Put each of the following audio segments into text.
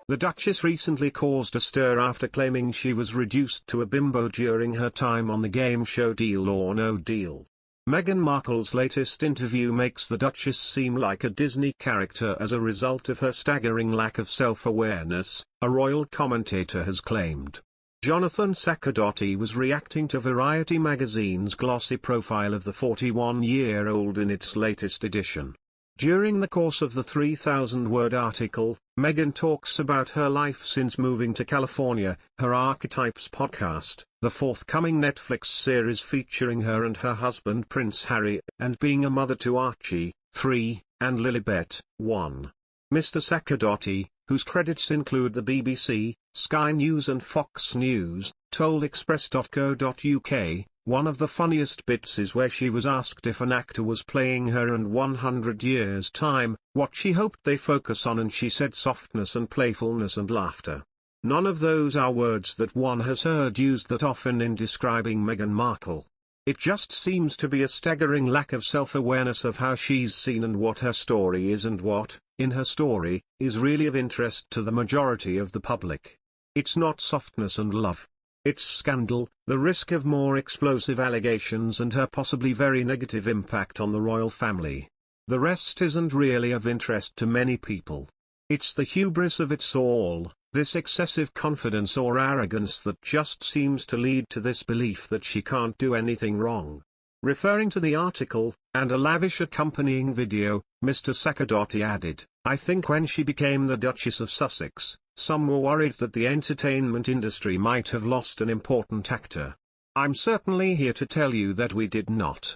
The Duchess recently caused a stir after claiming she was reduced to a bimbo during her time on the game show Deal or No Deal. Meghan Markle's latest interview makes the Duchess seem like a Disney character as a result of her staggering lack of self-awareness, a royal commentator has claimed. Jonathan Saccardotti was reacting to Variety magazine's glossy profile of the 41-year-old in its latest edition. During the course of the 3,000-word article, Meghan talks about her life since moving to California, her Archetypes podcast, the forthcoming Netflix series featuring her and her husband Prince Harry, and being a mother to Archie, 3, and Lilibet, 1. Mr. Saccardotti, whose credits include the BBC, Sky News and Fox News, told Express.co.uk, one of the funniest bits is where she was asked if an actor was playing her in 100 years' time, what she hoped they focus on, and she said softness and playfulness and laughter. None of those are words that one has heard used that often in describing Meghan Markle. It just seems to be a staggering lack of self-awareness of how she's seen and what her story is and what, in her story, is really of interest to the majority of the public. It's not softness and love. It's scandal, the risk of more explosive allegations and her possibly very negative impact on the royal family. The rest isn't really of interest to many people. It's the hubris of it all, this excessive confidence or arrogance that just seems to lead to this belief that she can't do anything wrong. Referring to the article, and a lavish accompanying video, Mr. Saccardotti added, I think when she became the Duchess of Sussex, some were worried that the entertainment industry might have lost an important actor. I'm certainly here to tell you that we did not.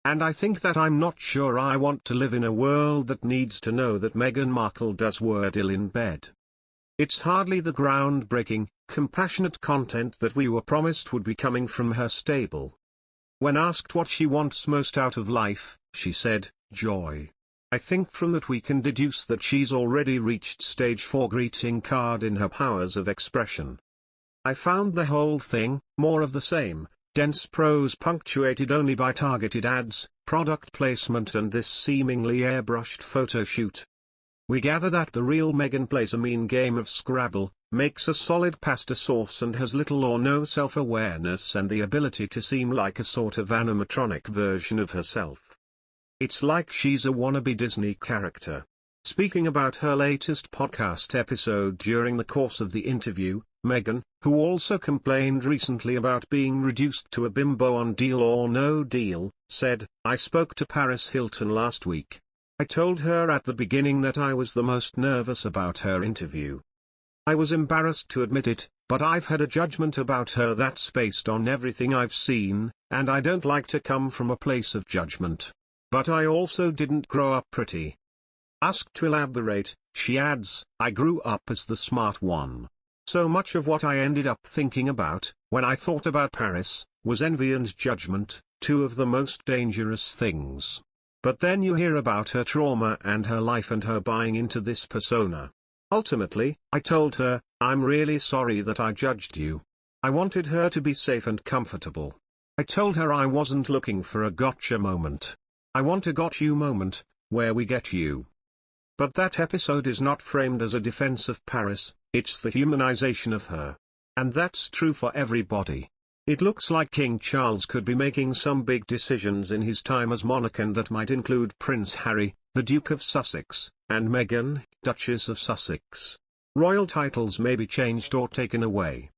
And I think that I'm not sure I want to live in a world that needs to know that Meghan Markle does word ill in bed. It's hardly the groundbreaking, compassionate content that we were promised would be coming from her stable. When asked what she wants most out of life, she said, joy. I think from that we can deduce that she's already reached stage 4 greeting card in her powers of expression. I found the whole thing, more of the same, dense prose punctuated only by targeted ads, product placement and this seemingly airbrushed photo shoot. We gather that the real Meghan plays a mean game of Scrabble, makes a solid pasta sauce and has little or no self-awareness and the ability to seem like a sort of animatronic version of herself. It's like she's a wannabe Disney character. Speaking about her latest podcast episode during the course of the interview, Meghan, who also complained recently about being reduced to a bimbo on Deal or No Deal, said, I spoke to Paris Hilton last week. I told her at the beginning that I was the most nervous about her interview. I was embarrassed to admit it, but I've had a judgment about her that's based on everything I've seen, and I don't like to come from a place of judgment. But I also didn't grow up pretty. Asked to elaborate, she adds, I grew up as the smart one. So much of what I ended up thinking about, when I thought about Paris, was envy and judgment, two of the most dangerous things. But then you hear about her trauma and her life and her buying into this persona. Ultimately, I told her, I'm really sorry that I judged you. I wanted her to be safe and comfortable. I told her I wasn't looking for a gotcha moment. I want a got you moment, where we get you. But that episode is not framed as a defense of Paris, it's the humanization of her. And that's true for everybody. It looks like King Charles could be making some big decisions in his time as monarch, and that might include Prince Harry, the Duke of Sussex, and Meghan, Duchess of Sussex. Royal titles may be changed or taken away.